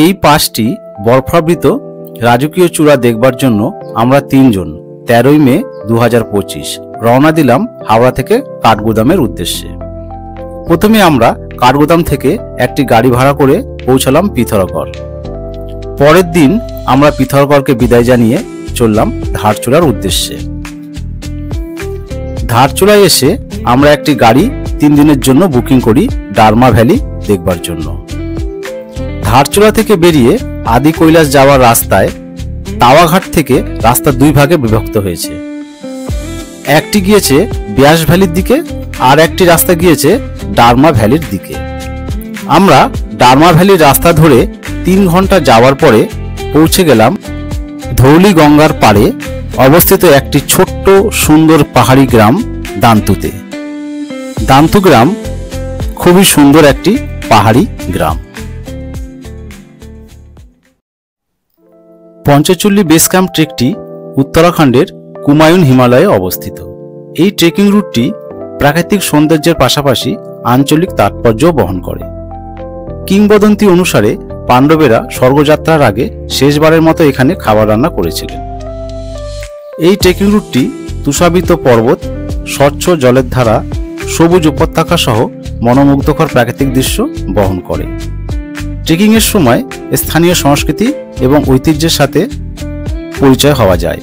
এই পাঁচটি বরফাবৃত রাজকীয় চূড়া দেখবার জন্য আমরা তিনজন 13ই মে 2025 রওনা দিলাম হাওড়া থেকে কাঠগোদামের উদ্দেশ্যে। প্রথমে আমরা কাঠগোদাম থেকে একটি গাড়ি ভাড়া করে পৌঁছালাম পিথোরাগড়। পরের দিন আমরা পিথোরাগড়কে বিদায় জানিয়ে চললাম ধারচূড়ার উদ্দেশ্যে। ধারচূড়ায় এসে আমরা একটি গাড়ি 3 দিনের জন্য বুকিং করি ডারমা ভ্যালি দেখবার জন্য। ধারচূড়া থেকে বেরিয়ে আদি কৈলাস যাওয়ার রাস্তায় তাওয়াঘাট থেকে রাস্তা 2 ভাগে বিভক্ত হয়েছে। একটি গিয়েছে ব্যাস ভ্যালির দিকে আর একটি রাস্তা গিয়েছে ডারমা ভ্যালির দিকে। আমরা ডারমা ভ্যালির রাস্তা ধরে 3 ঘন্টা যাওয়ার পরে পৌঁছে গেলাম ধৌলি গঙ্গার পাড়ে অবস্থিত একটি ছোট্ট সুন্দর পাহাড়ি গ্রাম দান্তুতে। দান্তু গ্রাম খুবই সুন্দর একটি পাহাড়ি গ্রাম। পঞ্চচল্লী বেস ক্যাম্প ট্রেকটি উত্তরাখণ্ডের কুমায়ুন হিমালয়ে অবস্থিত। এই ট্রেকিং রুটটি প্রাকৃতিক সৌন্দর্যের পাশাপাশি আঞ্চলিক তাৎপর্য বহন করে। কিংবদন্তি অনুসারে পাণ্ডবেরা স্বর্গযাত্রার আগে শেষবারের মতো এখানে খাবার রান্না করেছিলেন। এই ট্রেকিং রুটটি তুষাবৃত পর্বত, স্বচ্ছ জলের ধারা, সবুজ উপত্যকা সহ মনোমুগ্ধকর প্রাকৃতিক দৃশ্য বহন করে। ট্রেকিং এর সময় স্থানীয় সংস্কৃতি এবং ঐতিহ্যের সাথে পরিচয় হওয়া যায়।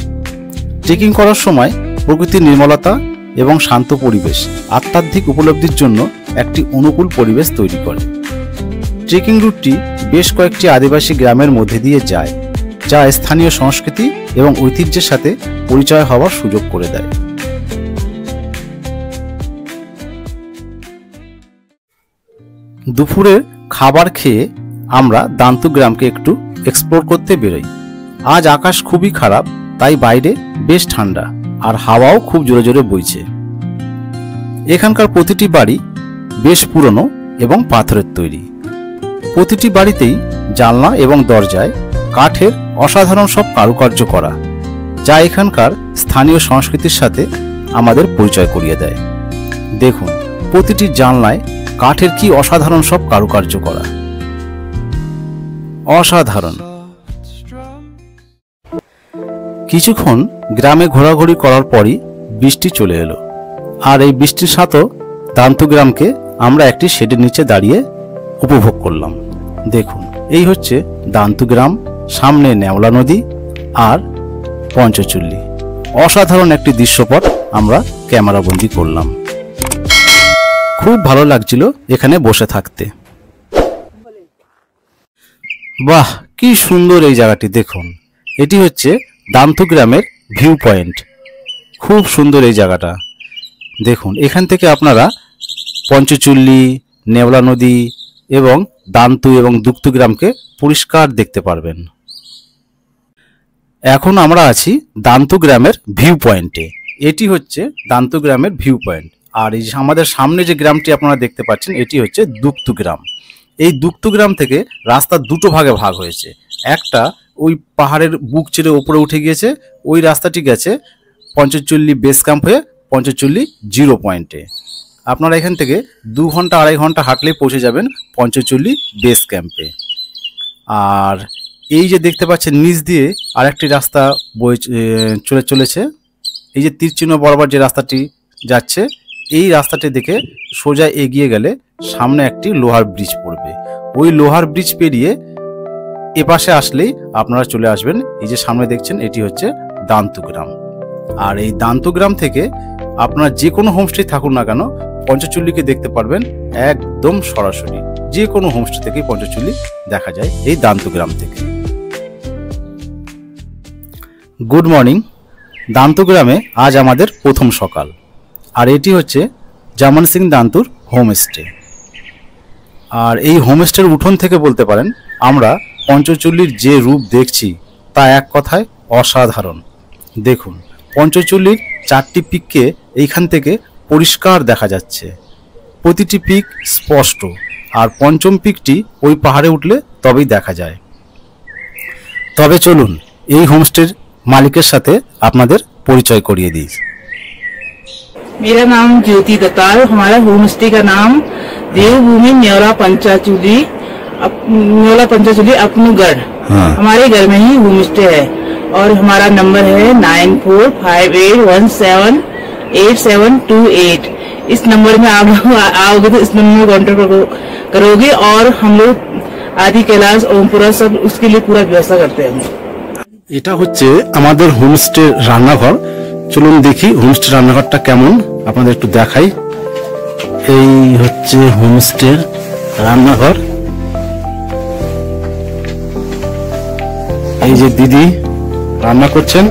ট্রেকিং করার সময় প্রকৃতির নির্মলতা এবং শান্ত পরিবেশ আধ্যাত্মিক উপলব্ধির জন্য একটি অনুকূল পরিবেশ তৈরি করে। ট্রেকিং রুটটি বেশ কয়েকটি আদিবাসী গ্রামের মধ্যে দিয়ে যায়, যা স্থানীয় সংস্কৃতি এবং ঐতিহ্যের সাথে পরিচয় হওয়ার সুযোগ করে দেয়। দুপুরের খাবার খেয়ে আমরা দান্তু গ্রামকে একটু এক্সপ্লোর করতে বেরোই। আজ আকাশ খুবই খারাপ, তাই বাইরে বেশ ঠান্ডা আর হাওয়াও খুব জোরে জোরে বইছে। এখানকার প্রতিটি বাড়ি বেশ পুরনো এবং পাথরের তৈরি। প্রতিটি বাড়িতেই জানলা এবং দরজায় কাঠের অসাধারণ সব কারুকার্য করা, যা এখানকার স্থানীয় সংস্কৃতির সাথে আমাদের পরিচয় করিয়ে দেয়। দেখুন, প্রতিটি জানলায় কাঠের কি অসাধারণ সব কারুকার্য করা, অসাধারণ। কিছুক্ষণ গ্রামে ঘোরাঘুরি করার পরই বৃষ্টি চলে এলো, আর এই বৃষ্টির সাথেও দান্তু গ্রামকে আমরা একটি শেডের নিচে দাঁড়িয়ে উপভোগ করলাম। দেখুন, এই হচ্ছে দান্তু গ্রাম, সামনে নেওলা নদী আর পঞ্চচল্লী। অসাধারণ একটি দৃশ্যপট আমরা ক্যামেরাবন্দি করলাম। খুব ভালো লাগছিল এখানে বসে থাকতে। বাহ, কি সুন্দর এই জায়গাটি! দেখুন, এটি হচ্ছে দান্তু গ্রামের ভিউ পয়েন্ট। খুব সুন্দর এই জায়গাটা। দেখুন, এখান থেকে আপনারা পঞ্চচল্লী, নেওলা নদী এবং দান্তু এবং দুক্তু গ্রামকে পরিষ্কার দেখতে পারবেন। এখন আমরা আছি দান্তু গ্রামের ভিউ পয়েন্টে। এটি হচ্ছে দান্তু গ্রামের ভিউ পয়েন্ট। আর এই আমাদের সামনে যে গ্রামটি আপনারা দেখতে পাচ্ছেন, এটি হচ্ছে দুক্তু গ্রাম। এই দুক্তু গ্রাম থেকে রাস্তা 2 ভাগে ভাগ হয়েছে। একটা ওই পাহাড়ের বুক চিরে উপরে উঠে গিয়েছে, ওই রাস্তাটি গেছে পঞ্চচল্লী বেস ক্যাম্প হয়ে পঞ্চচল্লী 0 পয়েন্টে। আপনারা এখান থেকে 2 ঘন্টা 2.5 ঘন্টা হাঁটলেই পৌঁছে যাবেন পঞ্চচল্লী বেস ক্যাম্পে। আর এই যে দেখতে পাচ্ছেন নিচ দিয়ে আরেকটি রাস্তা চলেছে। এই যে তীর চিহ্ন বরাবর যে রাস্তাটি যাচ্ছে, এই রাস্তাটি দেখে সোজা এগিয়ে গেলে সামনে একটি লোহার ব্রিজ পড়বে। ওই লোহার ব্রিজ পেরিয়ে এপাশে আসলেই আপনারা চলে আসবেন। এই যে সামনে দেখছেন, এটি হচ্ছে দান্তু গ্রাম। আর এই দান্তু গ্রাম থেকে আপনারা যে কোনো হোমস্টে থাকুন না কেন, পঞ্চচল্লীকে দেখতে পারবেন একদম সরাসরি। যে কোনো হোমস্টে থেকেই পঞ্চচল্লী দেখা যায় এই দান্তু গ্রাম থেকে। Good morning. দান্তু গ্রামে আজ আমাদের প্রথম সকাল। আর এটি হচ্ছে জামান সিং দান্তুর হোমস্টে। আর এই হোমস্টের উঠোন থেকে বলতে পারেন আমরা পঞ্চচল্লীর যে রূপ দেখছি তা এক কথায় অসাধারণ। দেখুন, পঞ্চচল্লীর 4টি পিককে এইখান থেকে পরিষ্কার দেখা যাচ্ছে। প্রতিটি পিক স্পষ্ট, আর পঞ্চম পিকটি ওই পাহাড়ে উঠলে তবেই দেখা যায়। তবে চলুন এই হোমস্টের মালিকের সাথে আপনাদের परिचय करिए दीजिए। मेरा नाम ज्योति दत्तार, हमारा होम स्टे का नाम देवभूमि न्योरा पंचाचूली न्योला पंचचूली अपनूगढ़। हाँ। हमारे घर में ही होम स्टे है और हमारा नंबर है 9458178728। इस नंबर में आप लोग आओगे तो इस नंबर में कॉन्टेक्ट करोगे और हम लोग आदि कैलाश ओमपुरा सब उसके लिए पूरा व्यवस्था करते हैं। এটা হচ্ছে আমাদের হোমস্টে রান্নাঘর। চলুন দেখি হোমস্টে রান্নাঘরটা কেমন, আপনাদের একটু দেখাই। এই হচ্ছে হোমস্টের রান্নাঘর। এই যে দিদি রান্না করছেন,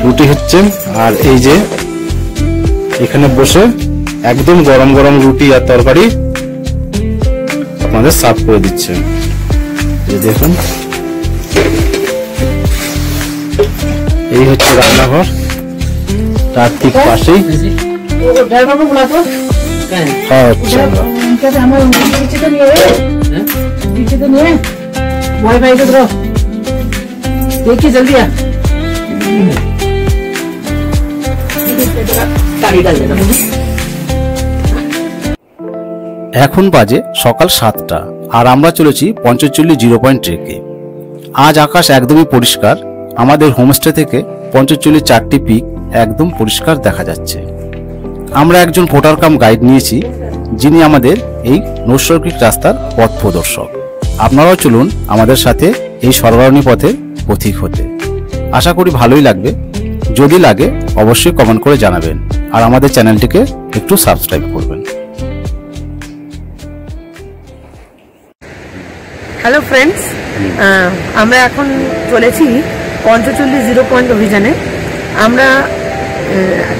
রুটি হচ্ছে, আর এই যে এখানে বসে একদম গরম গরম রুটি আর তরকারি আপনাদের সার্ভ করে দিচ্ছে। এই দেখুন, এই হচ্ছে রান্নাঘর, তার ঠিক পাশেই देखिए जल्दी आ এখন বাজে সকাল 7টা আর আমরা চলেছি পঞ্চচল্লি 0 ট্রেকে। আজ আকাশ একদমই পরিষ্কার। আমাদের হোমস্টে থেকে পঞ্চচল্লি 4টি পিক একদম পরিষ্কার দেখা যাচ্ছে। আমরা একজন ভোটার কাম গাইড নিয়েছি, যিনি আমাদের এই নৈসর্গিক রাস্তার পথ প্রদর্শক। আপনারাও চলুন আমাদের সাথে এই সর্বারণী পথে পথিক হতে। আশা করি ভালোই লাগবে। যদি লাগে অবশ্যই কমেন্ট করে জানাবেন আর আমাদের চ্যানেলটিকে একটু সাবস্ক্রাইব করবেন। হ্যালো ফ্রেন্ডস, আমরা এখন চলেছি পঞ্চচল্লি 0 অভিযানে। আমরা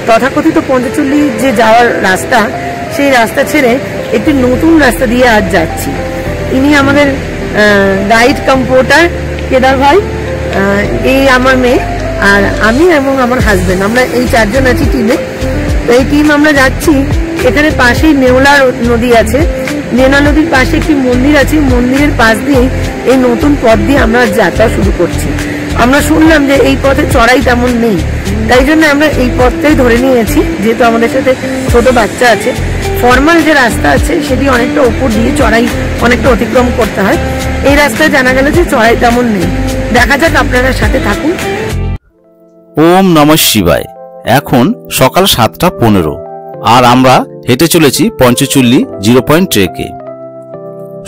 তথাকথিত পঞ্চচল্লি যে যাওয়ার রাস্তা, সেই রাস্তা ছেড়ে একটি নতুন রাস্তা দিয়ে আজ যাচ্ছি। ইনি আমাদের গাইড কম্পোর্টার কেদার ভাই, এই আমার মেয়ে আর আমি এবং আমার হাজবেন্ড, আমরা এই 4 জন আছি টিমে। তো এই টিম আমরা যাচ্ছি। এখানে পাশেই নেওলা নদী আছে, নেওলা নদীর পাশে একটি মন্দির আছে, মন্দিরের পাশ দিয়ে এই নতুন পথ দিয়ে আমরা যাত্রা শুরু করছি। আমরা শুনলাম যে এই পথে চড়াই তেমন নেই, তাই জন্য আমরা এই পথটাই ধরে নিয়েছি। যেহেতু আমাদের সাথে ছোট বাচ্চা আছে, ফর্মাল যে রাস্তা আছে সেটি অনেকটা ওপর দিয়ে চড়াই অনেকটা অতিক্রম করতে হয়। এই রাস্তায় জানা গেল যে চড়াই তেমন নেই। দেখা যাক, আপনারা সাথে থাকুন। ওম নমঃ শিবায়। এখন সকাল 7:15 আর আমরা হেঁটে চলেছি পঞ্চচল্লি 0 ট্রেকে।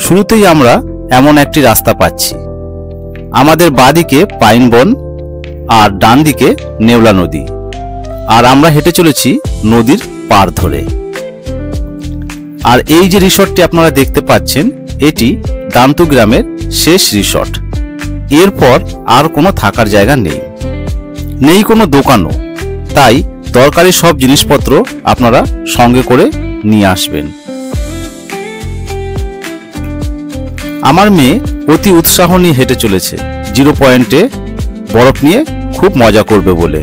শুরুতেই আমরা এমন একটি রাস্তা পাচ্ছি। আমাদের বাঁদিকে পাইন বন আর ডান দিকে নেওলা নদী, আর আমরা হেঁটে চলেছি নদীর পার ধরে। আর এই যে রিসর্টটি আপনারা দেখতে পাচ্ছেন, এটি দান্তু গ্রামের শেষ রিসর্ট। এরপর আর কোনো থাকার জায়গা নেই কোনো দোকানও, তাই দরকারি সব জিনিসপত্র আপনারা সঙ্গে করে নিয়ে আসবেন। আমার মেয়ে অতি উৎসাহ নিয়ে হেঁটে চলেছে 0 পয়েন্টে বরফ নিয়ে খুব মজা করবে বলে।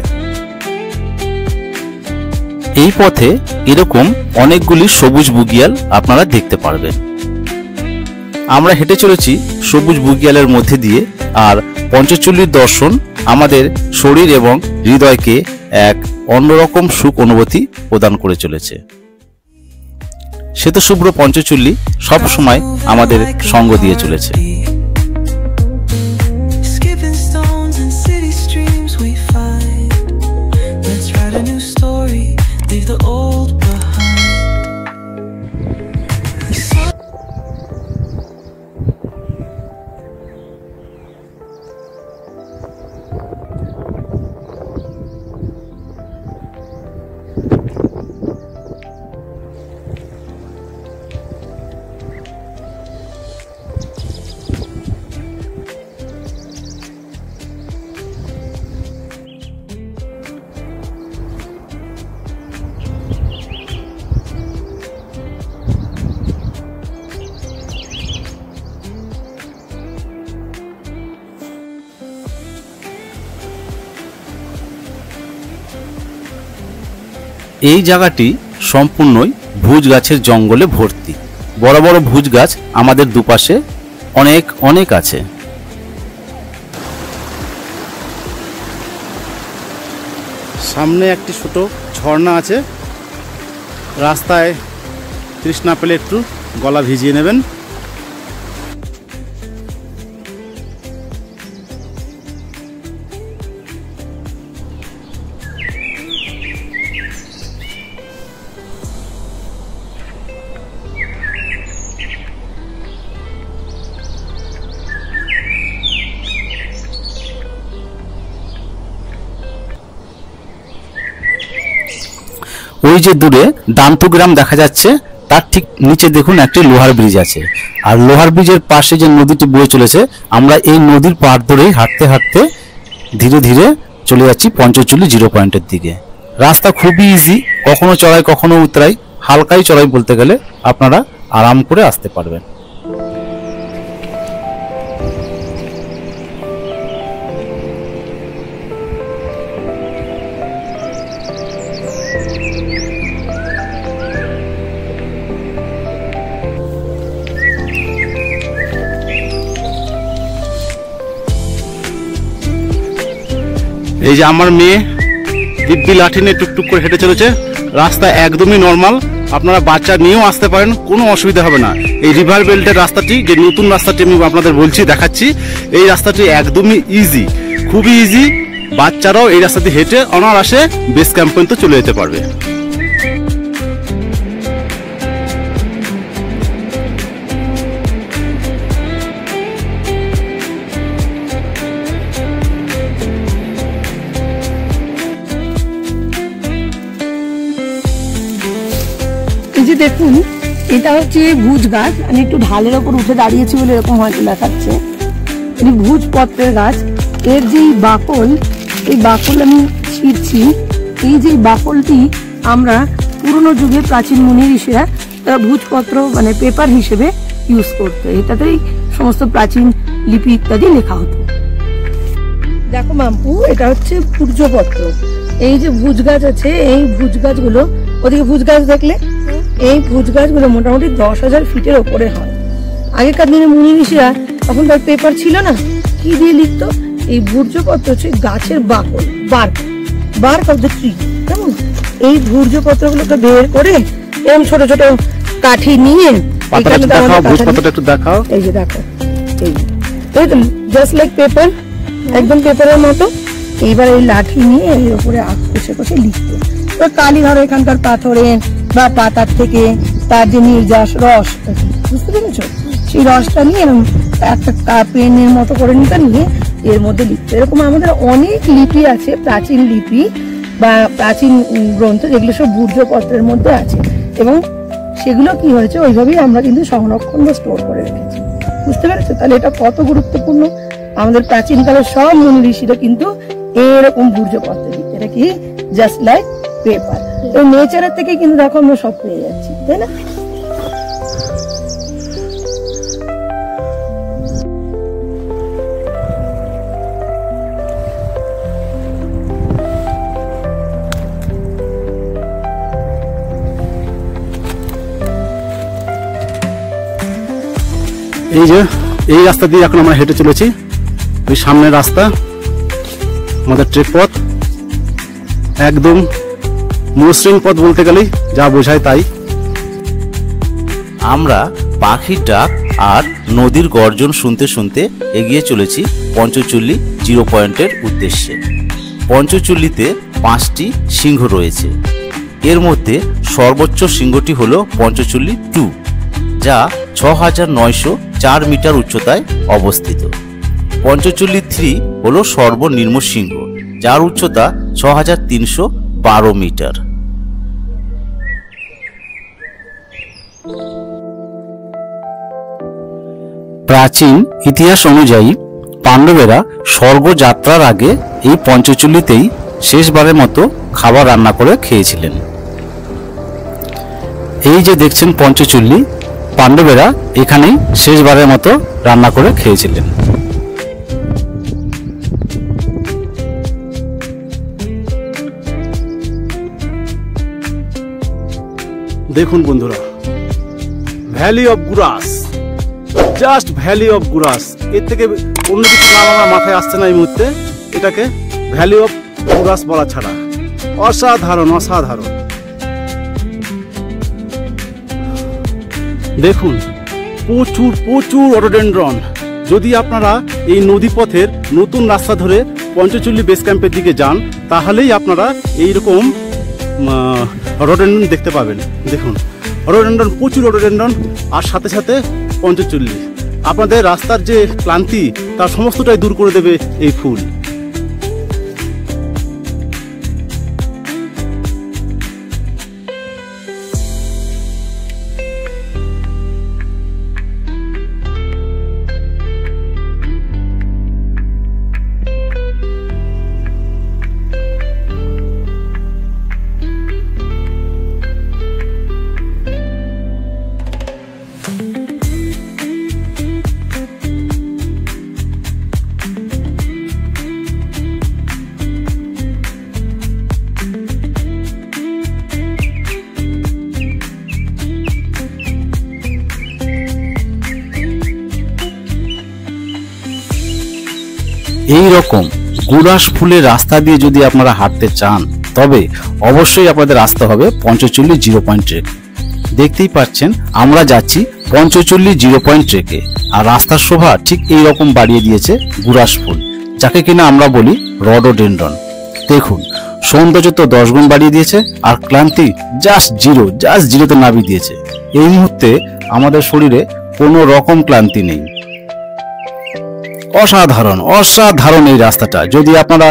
এই পথে এরকম অনেকগুলি সবুজ বুগিয়াল আপনারা দেখতে পারবেন। আমরা হেঁটে চলেছি সবুজ বুগিয়ালের মধ্যে দিয়ে, আর পঞ্চচল্লির দর্শন আমাদের শরীর এবং হৃদয়কে এক অন্যরকম সুখ অনুভূতি প্রদান করে চলেছে। শ্বেতশুভ্র পঞ্চচল্লি সব সময় আমাদের সঙ্গ দিয়ে চলেছে। এই জায়গাটি সম্পূর্ণই ভুজ গাছের জঙ্গলে ভর্তি। বড় বড় ভুজ গাছ আমাদের দুপাশে অনেক আছে। সামনে একটি ছোট ঝর্ণা আছে। রাস্তায় তৃষ্ণা পেলে একটু গলা ভিজিয়ে নেবেন। ওই যে দূরে দান্তু গ্রাম দেখা যাচ্ছে, তার ঠিক নিচে দেখুন একটি লোহার ব্রিজ আছে। আর লোহার ব্রিজের পাশে যে নদীটি বয়ে চলেছে, আমরা এই নদীর পাড় ধরেই হাঁটতে হাঁটতে ধীরে ধীরে চলে যাচ্ছি পঞ্চচল্লি জিরো পয়েন্টের দিকে। রাস্তা খুবই ইজি, কখনো চড়াই কখনো উতরাই, হালকাই চড়াই বলতে গেলে, আপনারা আরাম করে আসতে পারবেন। এই যে আমার মেয়ে দিব্যি লাঠি নিয়ে টুকটুক করে হেঁটে চলেছে। রাস্তা একদমই নর্মাল, আপনারা বাচ্চা নিয়েও আসতে পারেন, কোনো অসুবিধা হবে না। এই রিভার বেল্টের রাস্তাটি, যে নতুন রাস্তাটি আমি আপনাদের বলছি, দেখাচ্ছি, এই রাস্তাটি একদমই ইজি, খুবই ইজি। বাচ্চারাও এই রাস্তাটি হেঁটে অনায়াসে বেস ক্যাম্প পর্যন্ত চলে যেতে পারবে। এই যে দেখুন, এটা হচ্ছে ভুজ গাছ। আমি একটু ঢালের ওপর উঠে দাঁড়িয়েছি বলে এরকম হয়তো দেখাচ্ছে। এটি ভুজ পত্রের গাছ। এর যে বাকল, এই বাকল আমি ছিঁড়ছি। এই যে বাকলটি আমরা পুরনো যুগে প্রাচীন মুনি ঋষিরা তারা ভুজপত্র মানে পেপার হিসেবে ইউজ করতো। এটাতেই সমস্ত প্রাচীন লিপি ইত্যাদি লেখা হতো। দেখো মাম্পু, এটা হচ্ছে ভুজপত্র। এই যে ভুজ গাছ আছে, এই ভুজ গাছগুলো, ওদিকে ভুজ গাছ দেখলে, এই ভুজ গাছগুলো মোটামুটি 10,000 ফিটের ওপরে হয়। আগেকার দিনে মুনি ঋষিরা তখন তার পেপার ছিল না, কি দিয়ে লিখতো? এই ভূর্জপত্র হচ্ছে গাছের বাকল, বার্ক অফ দ্য ট্রি। কেমন? এই ভূর্জপত্রগুলোকে বের করে এরকম ছোট ছোট কাঠি নিয়ে, একটু দেখাও, এই যে দেখো, এই জাস্ট লাইক পেপার, একদম পেপারের মতো। এইবার এই লাঠি নিয়ে এর উপরে আঁক কষে কষে লিখতো। কালি ধরো এখানকার পাথরে বা পাতার থেকে তার যে নির্যাস রস, বুঝতে পেরেছো? সেই রসটা নিয়ে এরকম একটা পেনের মতো করে নিয়ে এর মধ্যে লিখতো। এরকম আমাদের অনেক লিপি আছে, প্রাচীন লিপি বা প্রাচীন গ্রন্থ, যেগুলো সব ভূর্জপত্রের মধ্যে আছে, এবং সেগুলো কি হয়েছে ওইভাবেই আমরা কিন্তু সংরক্ষণ বা স্টোর করে রেখেছি। বুঝতে পেরেছো? তাহলে এটা কত গুরুত্বপূর্ণ। আমাদের প্রাচীনকালের সব মুনি ঋষিরা কিন্তু এরকম ভূর্জপত্র লিখতে, এটা কি জাস্ট লাইক পেপার। তো নেচারের থেকে কিন্তু দেখো আমরা সব পেয়ে যাচ্ছি, তাই না? এই যে এই রাস্তা দিয়ে এখন আমরা হেঁটে চলেছি। ওই সামনের রাস্তা আমাদের ট্রেক পথ, একদম মসৃণ পথ বলতে গেলেই যা বোঝায় তাই। আমরা পাখির ডাক আর নদীর গর্জন শুনতে শুনতে এগিয়ে চলেছি পঞ্চচল্লি জিরো পয়েন্টের উদ্দেশ্যে। পঞ্চচল্লিতে 5টি সিংহ রয়েছে। এর মধ্যে সর্বোচ্চ সিংহটি হল পঞ্চচল্লি 2, যা 6,904 মিটার উচ্চতায় অবস্থিত। পঞ্চচল্লি 3 হল সর্বনিম্ন শৃঙ্গ, যার উচ্চতা 6,312 মিটার। প্রাচীন ইতিহাস অনুযায়ী পাণ্ডবেরা স্বর্গযাত্রার আগে এই পঞ্চচল্লিতেই শেষবারের মতো খাবার রান্না করে খেয়েছিলেন। এই যে দেখছেন পঞ্চচল্লি, পাণ্ডবেরা এখানেই শেষবারের মতো রান্না করে খেয়েছিলেন। দেখুন বন্ধুরা, ভ্যালি অফ গুরাস, জাস্ট ভ্যালি অফ গুরাস। এর থেকে অন্য কিছু নাম আমার মাথায় আসছে না এই মুহূর্তে। এটাকে ভ্যালি অফ গুরাস বলা ছাড়া অসাধারণ, অসাধারণ। দেখুন, প্রচুর প্রচুর রডোডেনড্রন। যদি আপনারা এই নদীপথের নতুন রাস্তা ধরে পঞ্চচল্লি বেস ক্যাম্পের দিকে যান, তাহলেই আপনারা এইরকম রডোডেনড্রন দেখতে পাবেন। দেখুন, রডোডেনড্রন, প্রচুর রডোডেনড্রন, আর সাথে সাথে পঞ্চচল্লি। আপনাদের রাস্তার যে ক্লান্তি তার সমস্তটাই দূর করে দেবে এই ফুল। এই রকম গুড়াস ফুলের রাস্তা দিয়ে যদি আপনারা হাঁটতে চান তবে অবশ্যই আপনাদের আসতে হবে পঞ্চচল্লি জিরো পয়েন্ট ট্রেকে। দেখতেই পাচ্ছেন আমরা যাচ্ছি পঞ্চচল্লি জিরো পয়েন্ট ট্রেকে, আর রাস্তার শোভা ঠিক এই রকম বাড়িয়ে দিয়েছে গুড়াস ফুল, যাকে কিনা আমরা বলি রডোডেনড্রন। দেখুন সৌন্দর্য তো 10 গুণ বাড়িয়ে দিয়েছে, আর ক্লান্তি জাস্ট জিরোতে নামিয়ে দিয়েছে। এই মুহূর্তে আমাদের শরীরে কোনো রকম ক্লান্তি নেই। অসাধারণ এই রাস্তাটা। যদি আপনারা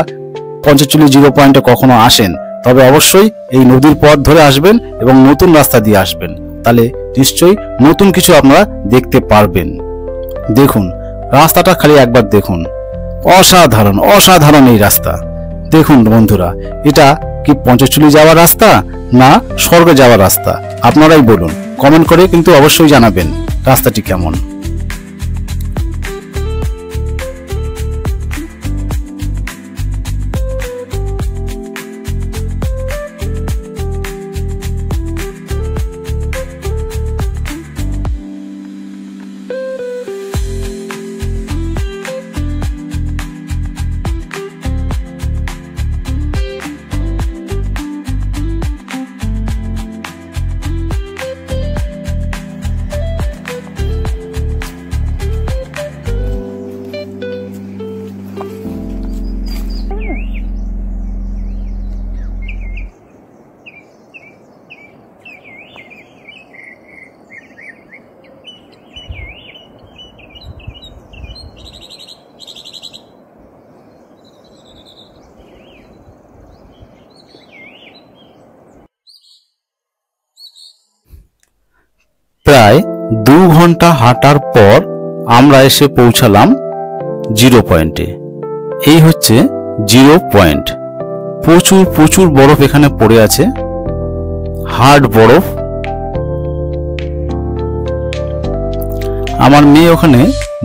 পঞ্চচল্লি জিরো পয়েন্টে কখনো আসেন তবে অবশ্যই এই নদীর পথ ধরে আসবেন এবং নতুন রাস্তা দিয়ে আসবেন, তাহলে নিশ্চয়ই নতুন কিছু আপনারা দেখতে পারবেন। দেখুন রাস্তাটা খালি একবার দেখুন, অসাধারণ এই রাস্তা। দেখুন বন্ধুরা, এটা কি পঞ্চচল্লি যাওয়ার রাস্তা না স্বর্গে যাওয়ার রাস্তা? আপনারাই বলুন, কমেন্ট করে কিন্তু অবশ্যই জানাবেন রাস্তাটি কেমন। প্রায় 2 ঘন্টা হাঁটার পর আমরা এসে পৌঁছালাম জিরো পয়েন্টে। এই হচ্ছে জিরো পয়েন্ট। প্রচুর বরফ এখানে পড়ে আছে, হার্ড বরফ। আমার মেয়ে ওখানে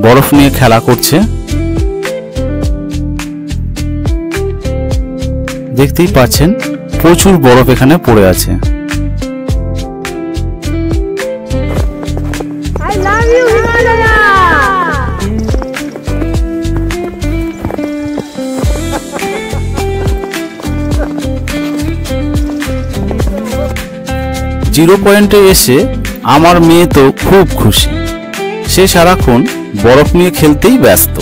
বরফ নিয়ে খেলা করছে, দেখতেই পাচ্ছেন প্রচুর বরফ এখানে পড়ে আছে। জিরো পয়েন্টে এসে আমার মেয়ে তো খুব খুশি, সে সারাক্ষণ বরফ নিয়ে খেলতেই ব্যস্ত।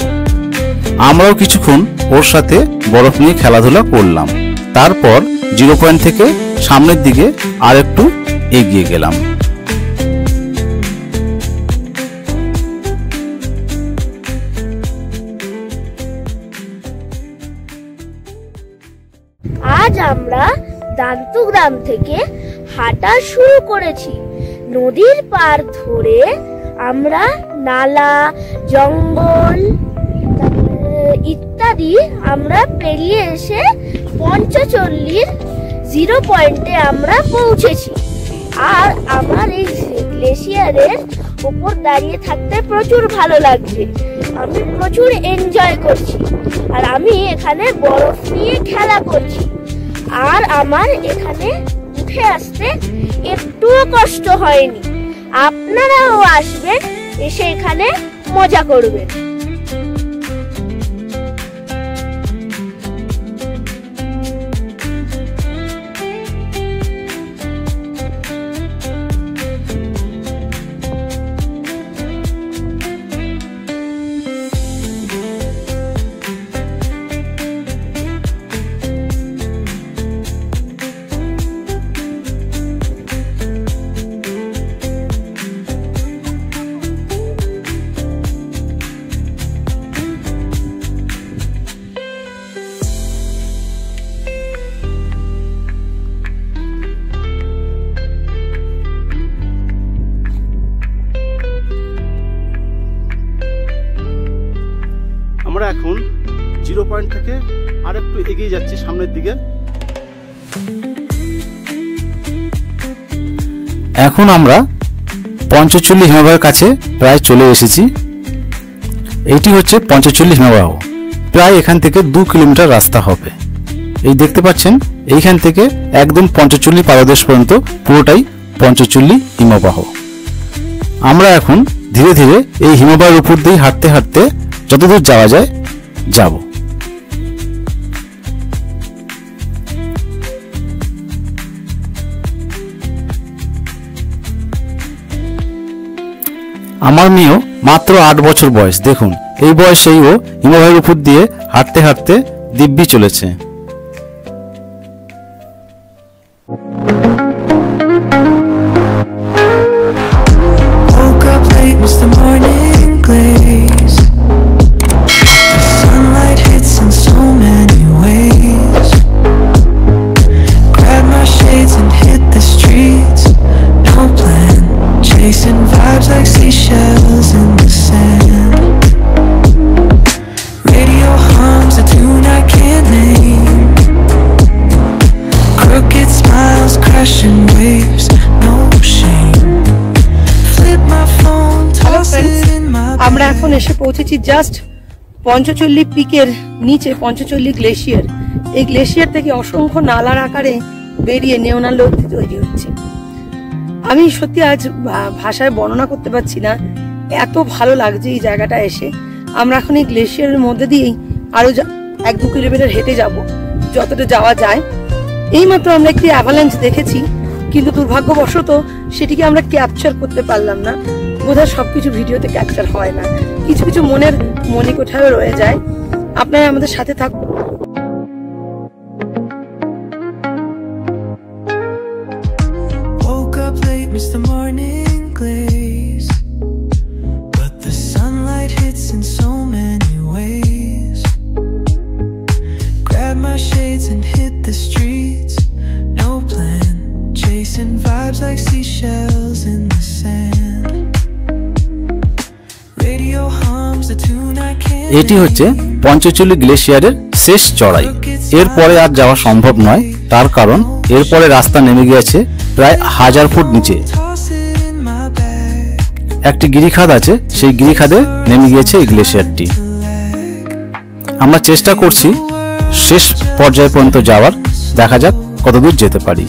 আমরাও কিছুক্ষণ ওর সাথে বরফ নিয়ে খেলাধুলা করলাম। তারপর জিরো পয়েন্ট থেকে সামনের দিকে আর একটু এগিয়ে গেলাম। আজ আমরা দান্তু গ্রাম থেকে হাঁটা শুরু করেছি। নদীর পার ধরে আমরা নালা, জঙ্গল ইত্যাদি আমরা পেরিয়ে এসে পঞ্চচল্লির জিরো পয়েন্টে আমরা পৌঁছেছি। আর আমার এই গ্লেশিয়ারের উপর দাঁড়িয়ে থাকতে প্রচুর ভালো লাগছে, আমি প্রচুর এনজয় করছি। আর আমি এখানে বরফ নিয়ে খেলা করছি, আর আমার এখানে উঠে আসতে একটুও কষ্ট হয়নি। আপনারাও আসবেন, এসে এখানে মজা করবেন। আমরা এখন জিরো পয়েন্ট থেকে আর একটু এগিয়ে যাচ্ছি সামনের দিকে। এখন আমরা পঞ্চচল্লি হিমবাহের কাছে প্রায় চলে এসেছি। এটি হচ্ছে পঞ্চচল্লি হিমবাহ, প্রায় এখান থেকে 2 কিলোমিটার রাস্তা হবে। এই দেখতে পাচ্ছেন এইখান থেকে একদম পঞ্চচল্লি পাদদেশ পর্যন্ত পুরোটাই পঞ্চচল্লি হিমবাহ। আমরা এখন ধীরে ধীরে এই হিমবাহের উপর দিয়ে হাঁটতে হাঁটতে যতদূর যাওয়া যায় যাব। আমার মেয়েও মাত্র 8 বছর বয়স। দেখুন এই বয়সেই ও হিমবাহের উপর দিয়ে হাঁটতে হাঁটতে দিব্যি চলেছে। Chasing vibes like seashells in the sand. Radio hums a tune I can't name. Crooked smiles, crashing waves, no shame. Flip my phone, toss it in my bag. আমরা এখন এসে পৌঁছেছি জাস্ট পঞ্চচল্লি পিকের নিচে, পঞ্চচল্লি গ্লেশিয়ার। এই গ্লেশিয়ার থেকে অসংখ্য নালার আকারে বেরিয়ে নেওনা নদী তৈরি হচ্ছে। আমি সত্যি আজ ভাষায় বর্ণনা করতে পারছি না, এত ভালো লাগছে এই জায়গাটা এসে। আমরা এখন এই গ্লেশিয়ারের মধ্যে দিয়েই আরো 1-2 কিলোমিটার হেঁটে যাব, যতটা যাওয়া যায়। এইমাত্র আমরা একটি অ্যাভালাঞ্চ দেখেছি, কিন্তু দুর্ভাগ্যবশত সেটিকে আমরা ক্যাপচার করতে পারলাম না। বোধহয় সবকিছু ভিডিওতে ক্যাপচার হয় না, কিছু কিছু মনের মণিকোঠায়ও রয়ে যায়। আপনারা আমাদের সাথে থাকুন। Miss the morning glaze, but the sunlight hits in so many ways. Grab my shades and hit the streets, no plan, chasing vibes like seashells in the sand. Radio hums a tune I can't. এটি হচ্ছে পঞ্চচল্লি গ্লেশিয়ারের শেষ চড়াই। এরপরে আর যাওয়া সম্ভব নয়, তার কারণ এরপরে রাস্তা নেমে গিয়েছে প্রায় 1000 ফুট নিচে। একটি গিরিখাদ আছে, সেই গিরিখাদে নেমে গিয়েছে এই গ্লেশিয়ারটি। আমরা চেষ্টা করছি শেষ পর্যায় পর্যন্ত যাওয়ার, দেখা যাক কতদূর যেতে পারি।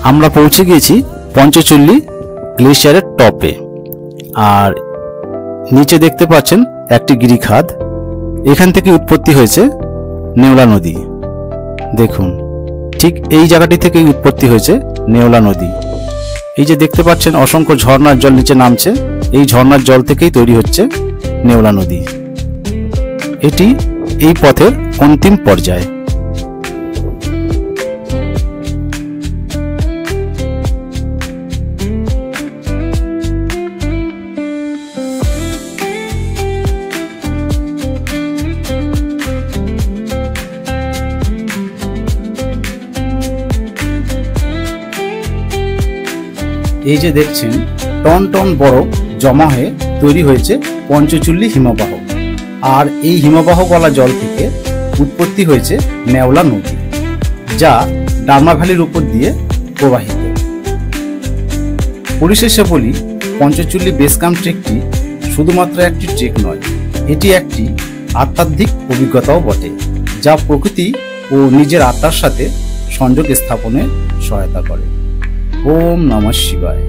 আমরা পৌঁছে গিয়েছি পঞ্চচল্লি গ্লেশিয়ারের টপে, আর নিচে দেখতে পাচ্ছেন একটি গিরিখাদ। এখান থেকে উৎপত্তি হয়েছে নেওলা নদী। দেখুন ঠিক এই জায়গাটি থেকেই উৎপত্তি হয়েছে নেওলা নদী। এই যে দেখতে পাচ্ছেন অসংখ্য ঝর্ণার জল নিচে নামছে, এই ঝর্ণার জল থেকেই তৈরি হচ্ছে নেওলা নদী। এটি এই পথের অন্তিম পর্যায়। এই যে দেখছেন টন টন বরফ জমা হয়ে তৈরি হয়েছে পঞ্চচল্লি হিমবাহ, আর এই হিমবাহ গলা জল থেকে উৎপত্তি হয়েছে নেওলা নদী, যা ডারমা ভ্যালির উপর দিয়ে প্রবাহিত। পরিশেষে বলি, পঞ্চচল্লি বেস ক্যাম্প ট্রেকটি শুধুমাত্র একটি ট্রেক নয়, এটি একটি আধ্যাত্মিক অভিজ্ঞতাও বটে, যা প্রকৃতি ও নিজের আত্মার সাথে সংযোগ স্থাপনে সহায়তা করে। ওম নমঃ শিবায়।